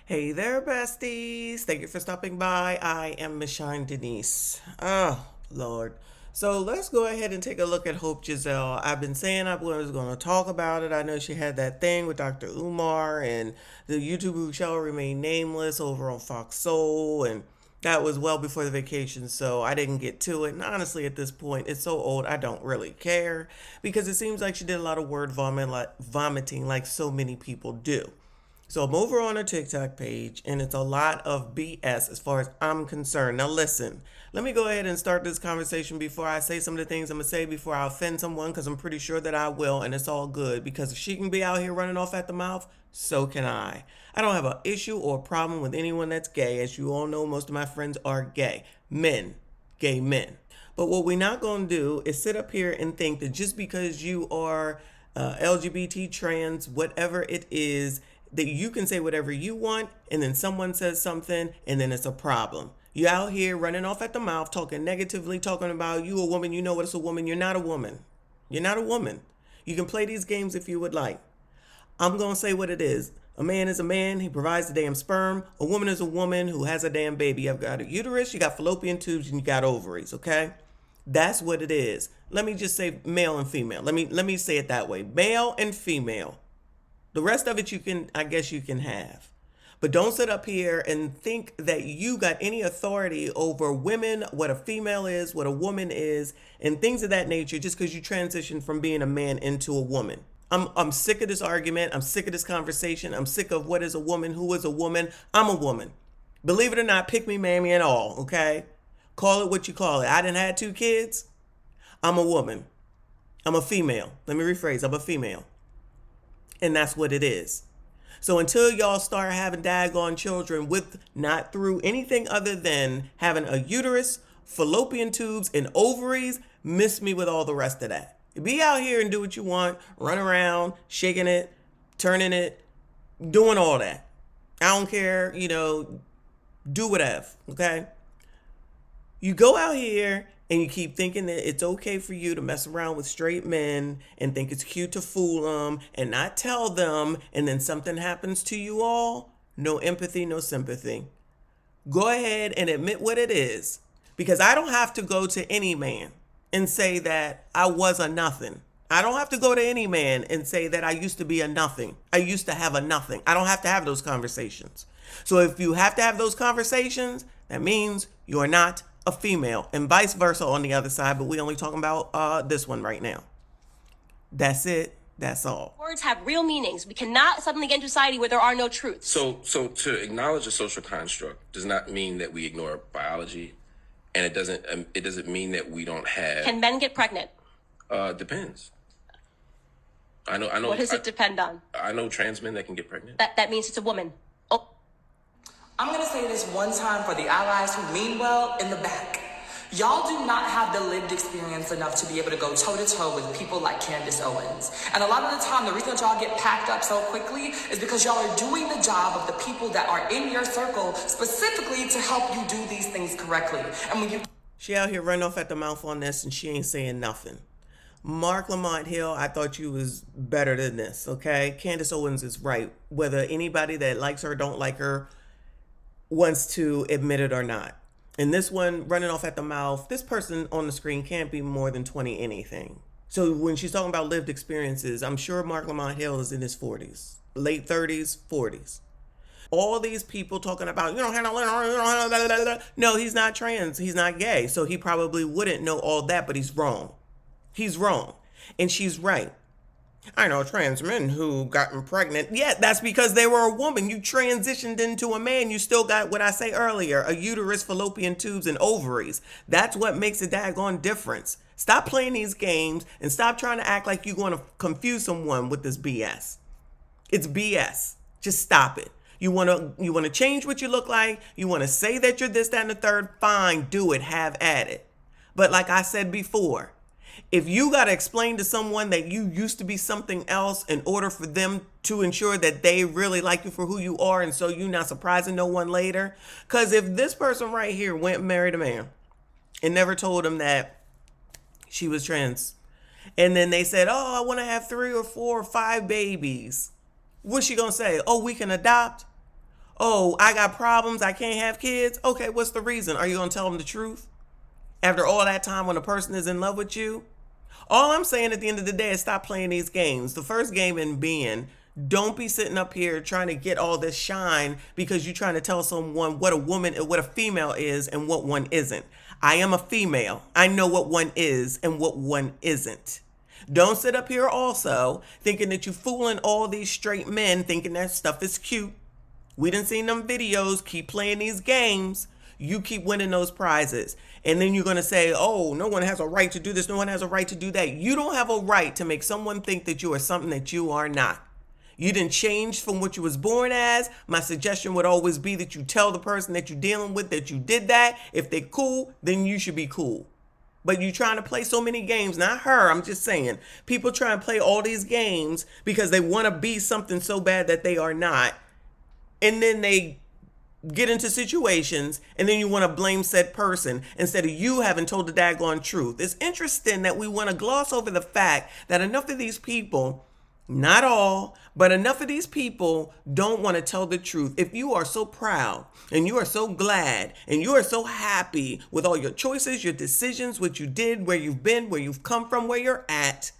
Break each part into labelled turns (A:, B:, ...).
A: Hey there, besties. Thank you for stopping by. I am Denise. Oh, Lord. So let's go ahead and take a look at Hope Giselle. I've been saying I was going to talk about it. I know she had that thing with Dr. Umar and the YouTube who shall remain nameless over on Fox Soul, and that was well before the vacation, so I didn't get to it. And honestly, at this point, it's so old, I don't really care because it seems like she did a lot of word vomiting like so many people do. So I'm over on her TikTok page, and it's a lot of BS as far as I'm concerned. Now listen, let me go ahead and start this conversation before I say some of the things I'm going to say before I offend someone, because I'm pretty sure that I will, and it's all good, because if she can be out here running off at the mouth, so can I. I don't have an issue or a problem with anyone that's gay. As you all know, most of my friends are gay. Men. Gay men. But what we're not going to do is sit up here and think that just because you are LGBT, trans, whatever it is, that you can say whatever you want, and then someone says something, and then it's a problem. You out here running off at the mouth, talking negatively, talking about you a woman, you know what it's a woman. You're not a woman. You're not a woman. You can play these games if you would like. I'm going to say what it is. A man is a man. He provides the damn sperm. A woman is a woman who has a damn baby. You've got a uterus, you got fallopian tubes, and you got ovaries, okay? That's what it is. Let me just say male and female. Let me say it that way. Male and female. The rest of it I guess you can have. But don't sit up here and think that you got any authority over women, what a female is, what a woman is, and things of that nature just because you transitioned from being a man into a woman. I'm sick of this argument. I'm sick of this conversation. I'm sick of what is a woman, who is a woman. I'm a woman. Believe it or not, pick me, mammy, and all, okay? Call it what you call it. I done had 2 kids. I'm a woman. I'm a female. Let me rephrase. I'm a female. And that's what it is. So until y'all start having daggone children with not through anything other than having a uterus, fallopian tubes, and ovaries, miss me with all the rest of that. Be out here and do what you want, run around, shaking it, turning it, doing all that. I don't care, do whatever, okay? You go out here and you keep thinking that it's okay for you to mess around with straight men and think it's cute to fool them and not tell them, and then something happens to you all. No empathy, no sympathy. Go ahead and admit what it is, because I don't have to go to any man and say that I was a nothing. I don't have to go to any man and say that I used to be a nothing. I used to have a nothing. I don't have to have those conversations. So if you have to have those conversations, that means you're not a female, and vice versa on the other side, but we only talking about this one right now. That's it. That's all.
B: Words have real meanings. We cannot suddenly get into society where there are no truths.
C: So to acknowledge a social construct does not mean that we ignore biology, and it doesn't mean that we don't have.
B: Can men get pregnant?
C: Depends. I know.
B: What does it depend on?
C: I know trans men that can get pregnant.
B: That means it's a woman. Oh.
D: I'm going to say this one time for the allies who mean well in the back. Y'all do not have the lived experience enough to be able to go toe-to-toe with people like Candace Owens. And a lot of the time, the reason that y'all get packed up so quickly is because y'all are doing the job of the people that are in your circle specifically to help you do these things correctly. And when you...
A: She out here running off at the mouth on this, and she ain't saying nothing. Mark Lamont Hill, I thought you was better than this, okay? Candace Owens is right. Whether anybody that likes her or don't like her wants to admit it or not. And this one, running off at the mouth, this person on the screen can't be more than 20 anything. So when she's talking about lived experiences, I'm sure Mark Lamont Hill is in his 40s, late 30s, 40s. All these people talking about, no, he's not trans, he's not gay. So he probably wouldn't know all that, but he's wrong. He's wrong. And she's right. I know trans men who gotten pregnant. Yeah, that's because they were a woman. You transitioned into a man. You still got what I say earlier, a uterus, fallopian tubes, and ovaries. That's what makes a daggone difference. Stop playing these games and stop trying to act like you're going to confuse someone with this BS. It's BS. Just stop it. You want to change what you look like. You want to say that you're this, that, and the third. Fine, do it. Have at it. But like I said before, If you got to explain to someone that you used to be something else in order for them to ensure that they really like you for who you are, and so you're not surprising no one later. Because if this person right here went and married a man and never told him that she was trans, and then they said, oh, I want to have 3 or 4 or 5 babies, what's she going to say? Oh, we can adopt? Oh, I got problems, I can't have kids? Okay, what's the reason? Are you going to tell them the truth? After all that time when a person is in love with you? All I'm saying at the end of the day is stop playing these games. The first game in being, don't be sitting up here trying to get all this shine because you're trying to tell someone what a female is and what one isn't. I am a female. I know what one is and what one isn't. Don't sit up here also thinking that you're fooling all these straight men thinking that stuff is cute. We done seen them videos. Keep playing these games. You keep winning those prizes. And then you're going to say, oh, no one has a right to do this. No one has a right to do that. You don't have a right to make someone think that you are something that you are not. You didn't change from what you was born as. My suggestion would always be that you tell the person that you're dealing with that you did that. If they're cool, then you should be cool. But you trying to play so many games, not her, I'm just saying. People try and play all these games because they want to be something so bad that they are not. And then they get into situations and then you want to blame said person instead of you having told the daggone truth. It's interesting that we want to gloss over the fact that enough of these people, not all, but enough of these people don't want to tell the truth. If you are so proud and you are so glad and you are so happy with all your choices, your decisions, what you did, where you've been, where you've come from, where you're at,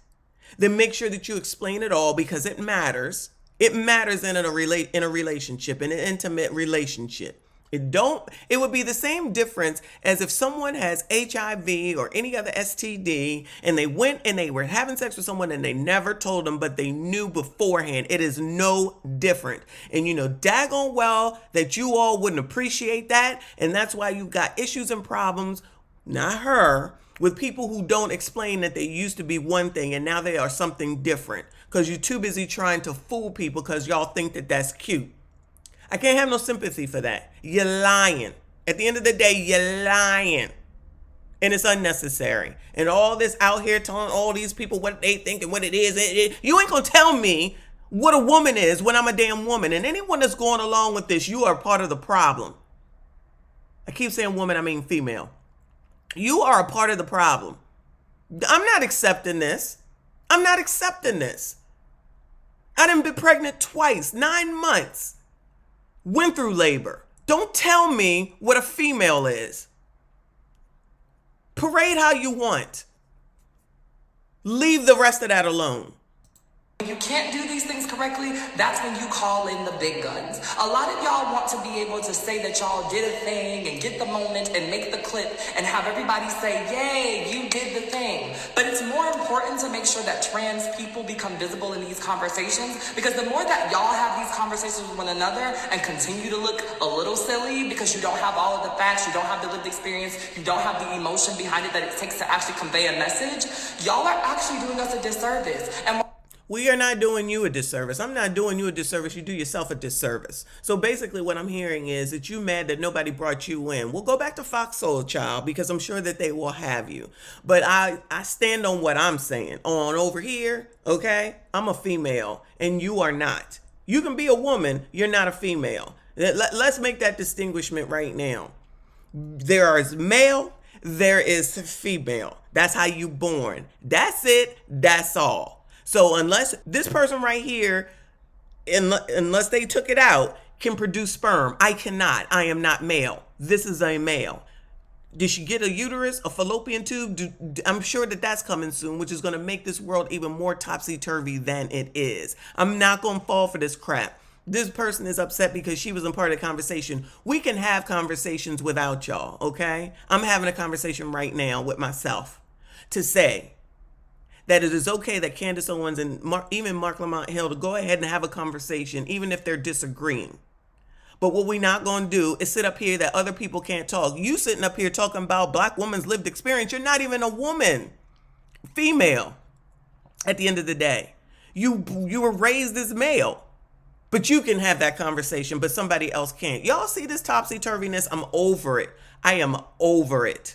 A: then make sure that you explain it all because it matters. It matters in a relationship, in an intimate relationship. It would be the same difference as if someone has HIV or any other STD and they went and they were having sex with someone and they never told them, but they knew beforehand. It is no different. And you know daggone well that you all wouldn't appreciate that. And that's why you got issues and problems, not her, with people who don't explain that they used to be one thing and now they are something different. Because you're too busy trying to fool people because y'all think that that's cute. I can't have no sympathy for that. You're lying. At the end of the day, you're lying. And it's unnecessary. And all this out here telling all these people what they think and what it is. You ain't going to tell me what a woman is when I'm a damn woman. And anyone that's going along with this, you are part of the problem. I keep saying woman, I mean female. You are a part of the problem. I'm not accepting this. I'm not accepting this. I done been pregnant twice, 9 months. Went through labor. Don't tell me what a female is. Parade how you want. Leave the rest of that alone.
D: When you can't do these things correctly, that's when you call in the big guns. A lot of y'all want to be able to say that y'all did a thing and get the moment and make the clip and have everybody say, yay, you did the thing. But it's more important to make sure that trans people become visible in these conversations, because the more that y'all have these conversations with one another and continue to look a little silly because you don't have all of the facts, you don't have the lived experience, you don't have the emotion behind it that it takes to actually convey a message, y'all are actually doing us a disservice. And
A: we are not doing you a disservice. I'm not doing you a disservice. You do yourself a disservice. So basically what I'm hearing is that you mad that nobody brought you in. We'll go back to Foxhole, child, because I'm sure that they will have you. But I stand on what I'm saying. On over here, okay? I'm a female and you are not. You can be a woman. You're not a female. Let's make that distinguishment right now. There is male. There is female. That's how you born. That's it. That's all. So unless this person right here, unless they took it out, can produce sperm, I cannot. I am not male. This is a male. Did she get a uterus, a fallopian tube? I'm sure that that's coming soon, which is going to make this world even more topsy-turvy than it is. I'm not going to fall for this crap. This person is upset because she wasn't part of the conversation. We can have conversations without y'all, okay? I'm having a conversation right now with myself to say that it is okay that Candace Owens and even Mark Lamont Hill to go ahead and have a conversation, even if they're disagreeing. But what we're not going to do is sit up here that other people can't talk. You sitting up here talking about black woman's lived experience. You're not even a woman, female, at the end of the day. You were raised as male, but you can have that conversation, but somebody else can't. Y'all see this topsy-turviness? I'm over it. I am over it.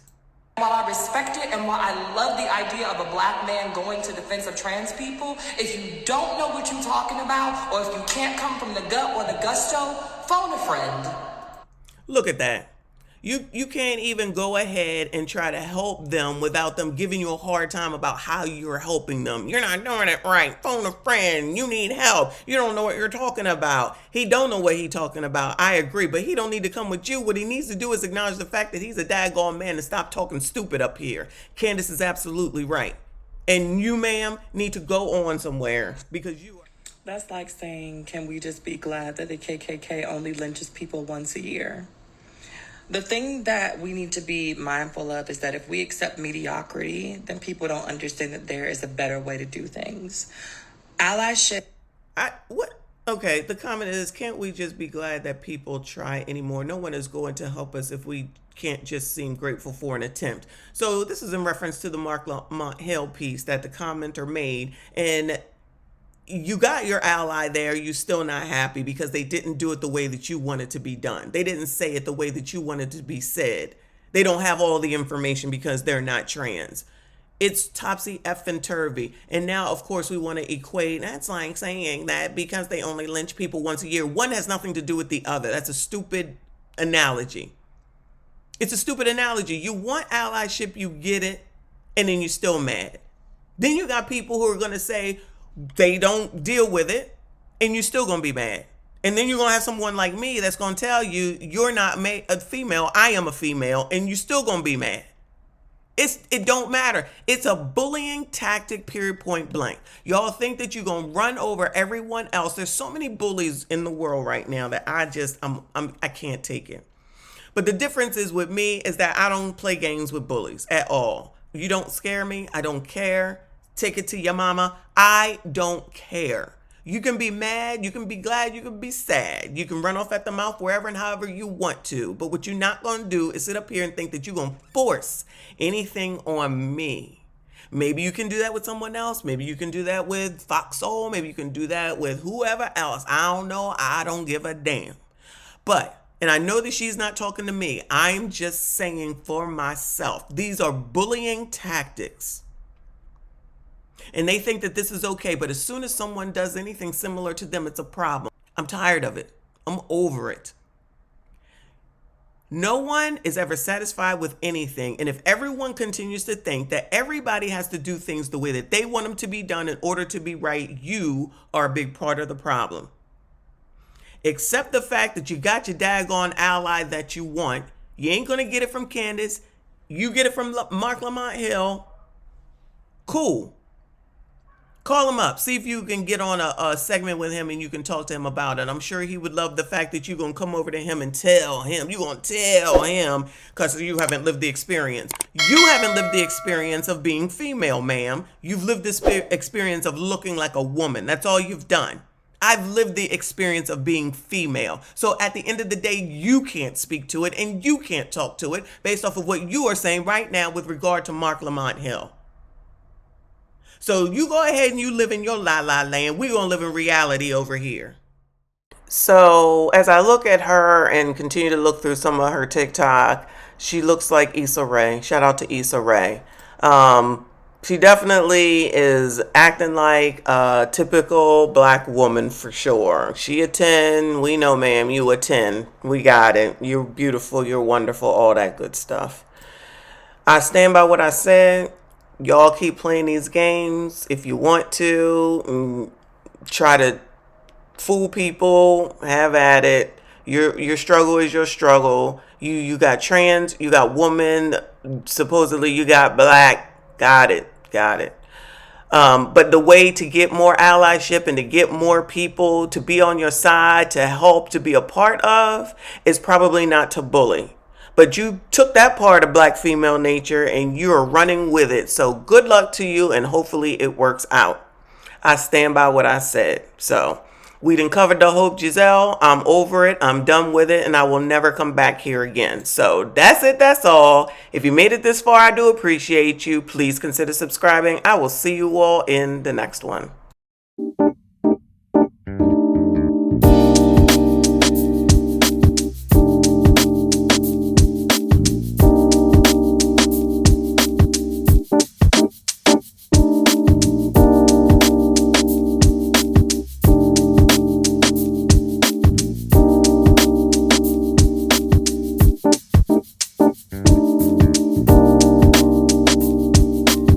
D: While I respect it and while I love the idea of a black man going to defense of trans people, if you don't know what you're talking about, or if you can't come from the gut or the gusto, phone a friend.
A: Look at that. You can't even go ahead and try to help them without them giving you a hard time about how you're helping them. You're not doing it right. Phone a friend. You need help. You don't know what you're talking about. He don't know what he's talking about. I agree, but he don't need to come with you. What he needs to do is acknowledge the fact that he's a daggone man and stop talking stupid up here. Candace is absolutely right. And you, ma'am, need to go on somewhere because you are...
D: That's like saying, can we just be glad that the KKK only lynches people once a year? The thing that we need to be mindful of is that if we accept mediocrity, then people don't understand that there is a better way to do things. Allyship.
A: What? Okay, the comment is, can't we just be glad that people try anymore? No one is going to help us if we can't just seem grateful for an attempt. So this is in reference to the Mark Lamont Hill piece that the commenter made. And you got your ally there, you're still not happy because they didn't do it the way that you wanted to be done. They didn't say it the way that you wanted to be said. They don't have all the information because they're not trans. It's topsy effing turvy. And now, of course, we want to equate. That's like saying that because they only lynch people once a year. One has nothing to do with the other. That's a stupid analogy. It's a stupid analogy. You want allyship, you get it, and then you're still mad. Then you got people who are going to say, they don't deal with it, and you're still gonna be mad. And then you're gonna have someone like me that's gonna tell you you're not a female, I am a female, and you're still gonna be mad. It don't matter. It's a bullying tactic, period, point blank. Y'all think that you're gonna run over everyone else. There's so many bullies in the world right now that I can't take it. But the difference is with me is that I don't play games with bullies at all. You don't scare me. I don't care. Take it to your mama. I don't care. You can be mad, you can be glad, you can be sad. You can run off at the mouth wherever and however you want to. But what you're not going to do is sit up here and think that you're going to force anything on me. Maybe you can do that with someone else. Maybe you can do that with Foxhole. Maybe you can do that with whoever else. I don't know. I don't give a damn. But, and I know that she's not talking to me. I'm just saying for myself. These are bullying tactics. And they think that this is okay, but as soon as someone does anything similar to them, it's a problem. I'm tired of it. I'm over it. No one is ever satisfied with anything. And if everyone continues to think that everybody has to do things the way that they want them to be done in order to be right, you are a big part of the problem. Accept the fact that you got your daggone ally that you want. You ain't going to get it from Candace. You get it from Mark Lamont Hill. Cool. Call him up. See if you can get on a segment with him and you can talk to him about it. I'm sure he would love the fact that you're going to come over to him and tell him. You're going to tell him because you haven't lived the experience. You haven't lived the experience of being female, ma'am. You've lived the experience of looking like a woman. That's all you've done. I've lived the experience of being female. So at the end of the day, you can't speak to it and you can't talk to it based off of what you are saying right now with regard to Mark Lamont Hill. So you go ahead and you live in your la-la land. We're going to live in reality over here. So as I look at her and continue to look through some of her TikTok, she looks like Issa Rae. Shout out to Issa Rae. She definitely is acting like a typical black woman for sure. She a 10. We know, ma'am, you a 10. We got it. You're beautiful. You're wonderful. All that good stuff. I stand by what I said. Y'all keep playing these games if you want to. Try to fool people. Have at it. Your struggle is your struggle. You got trans. You got woman. Supposedly you got black. Got it. But the way to get more allyship and to get more people to be on your side, to help, to be a part of, is probably not to bully. But you took that part of black female nature and you're running with it. So good luck to you and hopefully it works out. I stand by what I said. So we done covered the Hope Giselle. I'm over it. I'm done with it and I will never come back here again. So that's it. That's all. If you made it this far, I do appreciate you. Please consider subscribing. I will see you all in the next one.